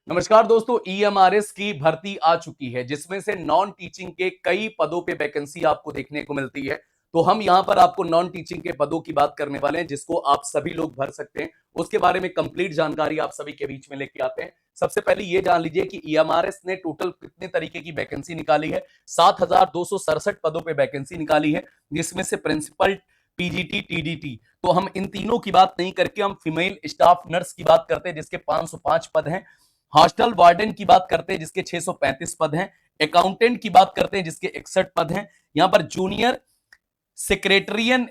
नमस्कार दोस्तों, ईएमआरएस की भर्ती आ चुकी है जिसमें से नॉन टीचिंग के कई पदों पे वैकेंसी आपको देखने को मिलती है। तो हम यहां पर आपको नॉन टीचिंग के पदों की बात करने वाले हैं जिसको आप सभी लोग भर सकते हैं। उसके बारे में कंप्लीट जानकारी आप सभी के बीच में लेके आते हैं। सबसे पहले ये जान लीजिए कि ईएमआरएस ने टोटल कितने तरीके की वैकेंसी निकाली है। 7,267 पदों पे वैकेंसी निकाली है, जिसमें से प्रिंसिपल, पीजीटी, टीडीटी। तो हम इन तीनों की बात नहीं करके हम फीमेल स्टाफ नर्स की बात करते हैं जिसके 505 पद हैं। हॉस्टल वार्डन की बात करते हैं जिसके 635 पद हैं। अकाउंटेंट की बात करते हैं जिसके 61 पद हैं। यहां पर जूनियर सेक्रेटरियन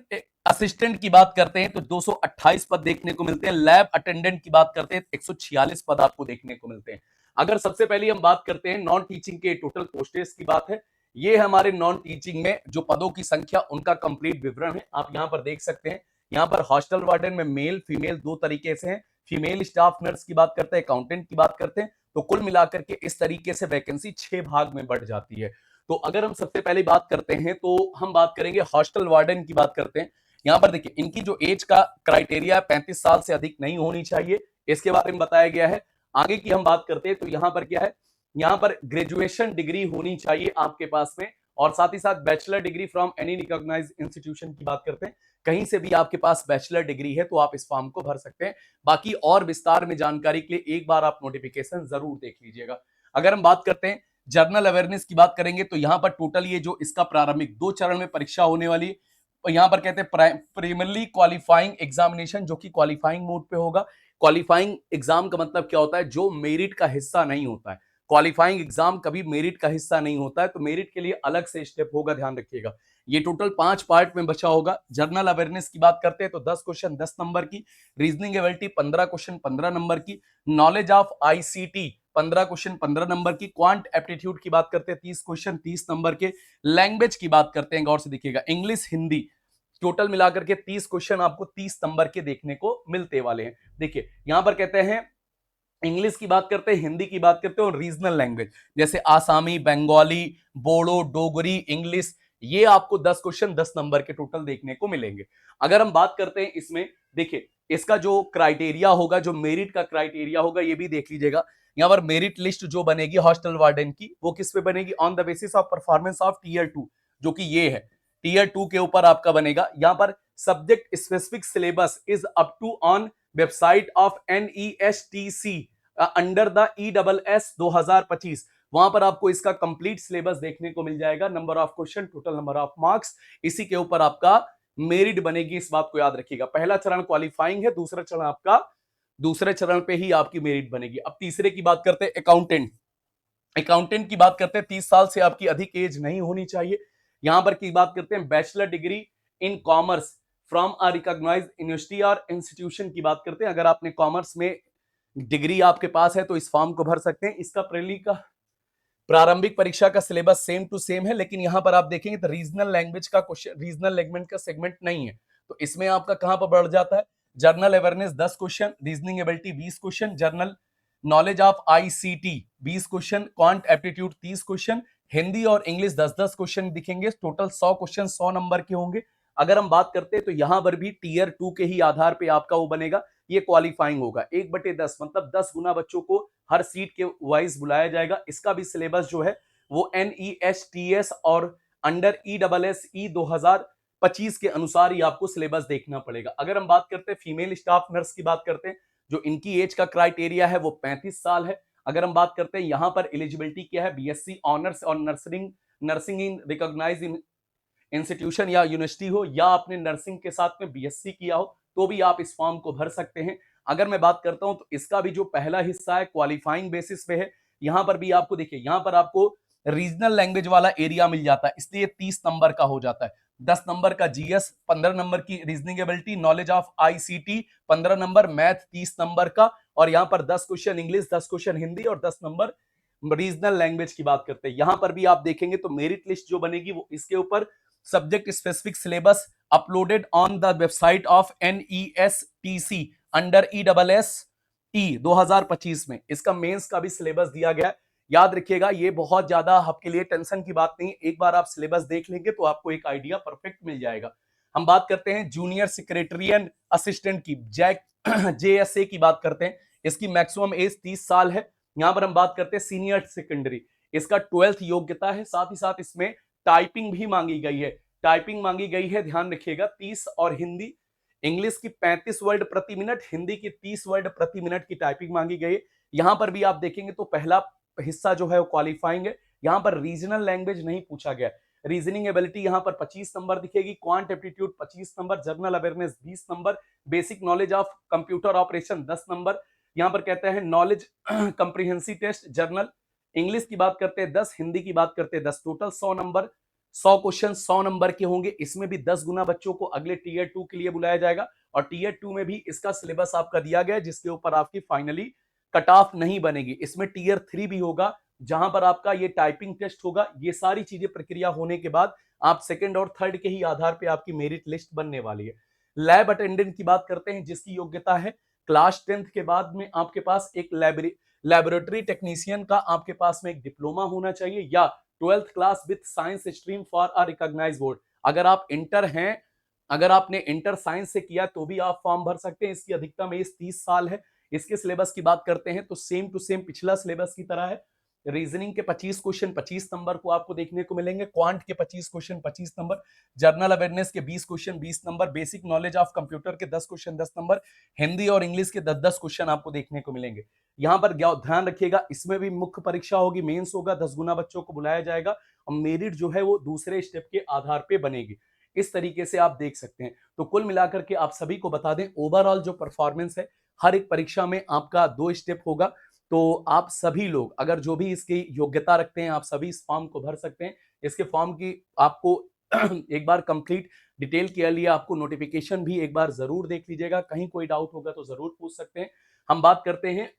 असिस्टेंट की बात करते हैं तो 228 पद देखने को मिलते हैं। लैब अटेंडेंट की बात करते हैं 146 पद आपको देखने को मिलते हैं। अगर सबसे पहले हम बात करते हैं नॉन टीचिंग के टोटल पोस्टेज की बात है। ये हमारे नॉन टीचिंग में जो पदों की संख्या उनका कंप्लीट विवरण है, आप यहां पर देख सकते हैं। यहां पर हॉस्टल वार्डन में मेल फीमेल दो तरीके से है। फीमेल स्टाफ नर्स की बात करते हैं, अकाउंटेंट की बात करते हैं, तो कुल मिलाकर के इस तरीके से वैकेंसी 6 भाग में बढ़ जाती है। तो अगर हम सबसे पहले बात करते हैं तो हम बात करेंगे हॉस्टल वार्डन की बात करते हैं। यहां पर देखिए इनकी जो एज का क्राइटेरिया 35 साल से अधिक नहीं होनी चाहिए, इसके बारे में बताया गया है। आगे की हम बात करते हैं तो यहां पर क्या है, यहां पर ग्रेजुएशन डिग्री होनी चाहिए आपके पास में, और साथ ही साथ bachelor degree from any recognised institution की बात करते हैं। कहीं से भी आपके पास बैचलर डिग्री है तो आप इस फॉर्म को भर सकते हैं। बाकी और विस्तार में जानकारी के लिए एक बार आप नोटिफिकेशन जरूर देख लीजिएगा। अगर हम बात करते हैं जर्नल अवेयरनेस की बात करेंगे तो यहां पर टोटल ये जो इसका प्रारंभिक 2 चरण में परीक्षा होने वाली है, तो यहां पर कहते हैं प्रीमियरली क्वालिफाइंग एग्जामिनेशन, जो कि क्वालिफाइंग मोड पे होगा। क्वालिफाइंग एग्जाम का मतलब क्या होता है, जो मेरिट का हिस्सा नहीं होता है। क्वालिफाइंग एग्जाम कभी मेरिट का हिस्सा नहीं होता है, तो मेरिट के लिए अलग से स्टेप होगा, ध्यान रखिएगा। ये टोटल 5 पार्ट में बचा होगा। जनरल अवेयरनेस की बात करते हैं तो 10 क्वेश्चन 10 नंबर की, रीजनिंग एबिलिटी 15 क्वेश्चन 15 नंबर की, knowledge of ICT 15 question 15 number की, क्वांट एप्टीट्यूड की बात करते हैं 30 क्वेश्चन 30 नंबर के, लैंग्वेज की बात करते हैं, गौर से देखिएगा, इंग्लिश हिंदी, टोटल मिलाकर के 30 क्वेश्चन आपको 30 नंबर के देखने को मिलते वाले हैं। देखिए यहां पर कहते हैं इंग्लिश की बात करते हैं, हिंदी की बात करते हैं, और रीजनल लैंग्वेज जैसे आसामी, बंगाली, बोडो, डोगरी, इंग्लिश, ये आपको 10 क्वेश्चन 10 नंबर के टोटल देखने को मिलेंगे। अगर हम बात करते हैं इसमें, देखिए इसका जो क्राइटेरिया होगा, जो मेरिट का क्राइटेरिया होगा, ये भी देख लीजिएगा। यहाँ पर मेरिट लिस्ट जो बनेगी हॉस्टल वार्डन की, वो किस पे बनेगी, on the basis of performance of tier 2, जो कि ये है टीयर 2 के ऊपर आपका बनेगा। यहाँ पर subject specific syllabus is up to on website of NESTC under the ESS 2025। वहां पर आपको इसका कंप्लीट सिलेबस देखने को मिल जाएगा, number of question, total number of marks, इसी के ऊपर आपका मेरिट बनेगी। इस बात को याद रखिएगा। पहला चरण क्वालिफाइंग है, दूसरा चरण आपका, दूसरे चरण पे ही आपकी मेरिट बनेगी। अब तीसरे की बात करते हैं अकाउंटेंट। अकाउंटेंट की बात करते हैं 30 साल से आपकी अधिक एज नहीं होनी चाहिए। यहां पर की बात करते हैं bachelor degree in commerce from a recognised university और इंस्टीट्यूशन की बात करते हैं। अगर आपने कॉमर्स में डिग्री आपके पास है तो इस फॉर्म को भर सकते हैं। इसका प्रीली का प्रारंभिक परीक्षा का सिलेबस सेम टू सेम है, लेकिन यहां पर आप देखेंगे तो रीजनल लैंग्वेज का क्वेश्चन, रीजनल लैंग्वेज का सेगमेंट नहीं है, तो इसमें आपका कहां पर बढ़ जाता है, journal awareness 10 question, reasoning ability 20 question, general knowledge of ICT 20 question, quant aptitude 30 question, Hindi और इंग्लिश 10-10 क्वेश्चन दिखेंगे। टोटल 100 क्वेश्चन 100 नंबर के होंगे। अगर हम बात करते हैं तो यहां पर भी टीयर 2 के ही आधार पे आपका वो बनेगा, ये क्वालिफाइंग होगा। 1/10 मतलब 10 गुना बच्चों को हर सीट के वाइज बुलाया जाएगा। इसका भी सिलेबस जो है वो NESTS और अंडर ESSE 2025 के अनुसार ही आपको सिलेबस देखना पड़ेगा। अगर हम बात करते हैं फीमेल स्टाफ नर्स की बात करते हैं, जो इनकी एज का क्राइटेरिया है वो 35 साल है। अगर हम बात करते हैं यहाँ पर एलिजिबिलिटी क्या है, BSc ऑनर्स और नर्सिंग इन रिकॉग्नाइज इंस्टीट्यूशन या यूनिवर्सिटी हो, या आपने नर्सिंग के साथ में BSc किया हो, तो भी आप इस फॉर्म को भर सकते हैं। अगर मैं बात करता हूं तो इसका भी जो पहला हिस्सा है क्वालिफाइंग बेसिस पे है। यहां पर भी आपको देखिए, यहां पर आपको रीजनल लैंग्वेज वाला एरिया मिल जाता है, इसलिए 30 नंबर का हो जाता है। 10 नंबर का GS, 15 नंबर की reasoning ability, knowledge of ICT 15 number, math 30 number का, और यहां पर 10 क्वेश्चन इंग्लिश, 10 क्वेश्चन हिंदी और 10 नंबर रीजनल लैंग्वेज की बात करते हैं। यहां पर भी आप देखेंगे तो मेरिट लिस्ट जो बनेगी वो इसके ऊपर subject specific syllabus uploaded on the website of NESTC under ESSE 2025 में इसका मेंस का भी सिलेबस दिया गया है। याद रखिएगा, ये बहुत ज्यादा आपके लिए टेंशन की बात नहीं, एक बार आप सिलेबस देख लेंगे तो आपको एक आइडिया परफेक्ट मिल जाएगा। हम बात करते हैं जूनियर सेक्रेटरियन असिस्टेंट की, JSA की बात करते हैं। इसकी मैक्सिमम एज 30 साल है। यहां पर हम बात करते हैं सीनियर सेकेंडरी, इसका 12th योग्यता है। साथ ही साथ इसमें टाइपिंग भी मांगी गई है, टाइपिंग मांगी गई है, ध्यान रखिएगा 30, और हिंदी इंग्लिश की 35 वर्ड प्रति मिनट, हिंदी की 30 वर्ड प्रति मिनट की टाइपिंग मांगी गई है। यहां पर भी आप देखेंगे तो पहला हिस्सा जो है वो क्वालिफाइंग है। यहां पर रीजनल लैंग्वेज नहीं पूछा गया। रीजनिंग एबिलिटी यहां पर 25 नंबर दिखेगी, quant aptitude 25 number, general awareness 20 number, basic knowledge of computer operation 10 number. यहां पर कहते हैं knowledge comprehensive test general, English की बात करते हैं 10, हिंदी की बात करते हैं 10, टोटल 100 नंबर। 100 क्वेश्चन 100 नंबर के होंगे। इसमें भी 10 गुना बच्चों को अगले टीयर 2 के लिए बुलाया जाएगा, और टीयर 2 में भी इसका सिलेबस आपका दिया गया है, जिसके ऊपर आपकी फाइनली कट ऑफ नहीं बनेगी। इसमें टीयर 3 भी होगा, जहां पर आपका ये टाइपिंग टेस्ट होगा। ये सारी चीजें प्रक्रिया होने के बाद आप सेकंड और थर्ड के ही आधार पे आपकी मेरिट लिस्ट बनने वाली है। लैब अटेंडेंट की बात करते हैं, जिसकी योग्यता है क्लास 10th के बाद में आपके पास एक लैबोरेटरी टेक्नीशियन का आपके पास में एक डिप्लोमा होना चाहिए, या 12th class with science stream for a recognised board. अगर आप इंटर हैं, अगर आपने इंटर साइंस से किया तो भी आप फॉर्म भर सकते हैं। इसकी अधिकतम एज 30 साल है। इसके सिलेबस की बात करते हैं तो सेम टू सेम पिछला सिलेबस की तरह है। रीजनिंग के 25 क्वेश्चन 25 नंबर को आपको देखने को मिलेंगे, क्वांट के 25 क्वेश्चन 25 नंबर, जनरल अवेयरनेस के 20 question 20 number, basic knowledge of computer के 10 क्वेश्चन 10 नंबर, हिंदी और इंग्लिश के 10-10 क्वेश्चन आपको देखने को मिलेंगे। यहां पर ध्यान रखिएगा, इसमें भी मुख्य परीक्षा होगी, मेंस होगा, 10 गुना बच्चों को बुलाया जाएगा, और मेरिट जो है वो दूसरे स्टेप के आधार पे बनेगी। इस तरीके से आप देख सकते हैं। तो कुल मिलाकर के आप सभी को बता दें, ओवरऑल जो परफॉर्मेंस है, हर एक परीक्षा में आपका 2 स्टेप होगा। तो आप सभी लोग अगर जो भी इसकी योग्यता रखते हैं, आप सभी इस फॉर्म को भर सकते हैं। इसके फॉर्म की आपको एक बार कंप्लीट डिटेल के लिए आपको नोटिफिकेशन भी एक बार जरूर देख लीजिएगा। कहीं कोई डाउट होगा तो जरूर पूछ सकते हैं। हम बात करते हैं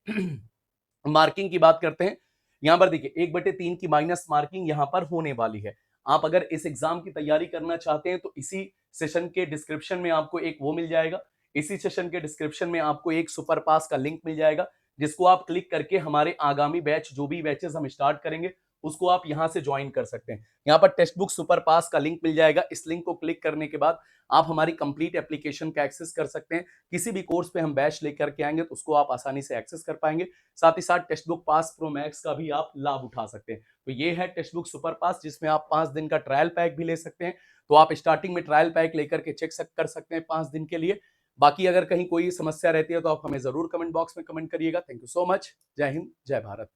मार्किंग की बात करते हैं। यहां पर देखिए 1/3 की माइनस मार्किंग यहां पर होने वाली है। आप अगर इस एग्जाम की तैयारी करना चाहते हैं तो इसी सेशन के डिस्क्रिप्शन में आपको एक वो मिल जाएगा, इसी सेशन के डिस्क्रिप्शन में आपको एक सुपर पास का लिंक मिल जाएगा, जिसको आप क्लिक करके हमारे आगामी बैच, जो भी बैचेस हम स्टार्ट करेंगे, उसको आप यहां से ज्वाइन कर सकते हैं। यहां पर टेक्स्ट बुक सुपर पास का लिंक मिल जाएगा। इस लिंक को क्लिक करने के बाद आप हमारी कंप्लीट एप्लीकेशन का एक्सेस कर सकते हैं। किसी भी कोर्स पे हम बैच लेकर के आएंगे तो उसको आप आसानी से एक्सेस कर पाएंगे। साथ ही साथ text book pass pro max का भी आप लाभ उठा सकते हैं। तो ये है टेक्स्ट बुक सुपर पास, जिसमें आप 5 दिन का ट्रायल पैक भी ले सकते हैं। तो आप स्टार्टिंग में ट्रायल पैक लेकर के चेक कर सकते हैं 5 दिन के लिए। बाकी अगर कहीं कोई समस्या रहती है तो आप हमें जरूर कमेंट बॉक्स में कमेंट करिएगा। Thank you so much. जय हिंद, जय भारत।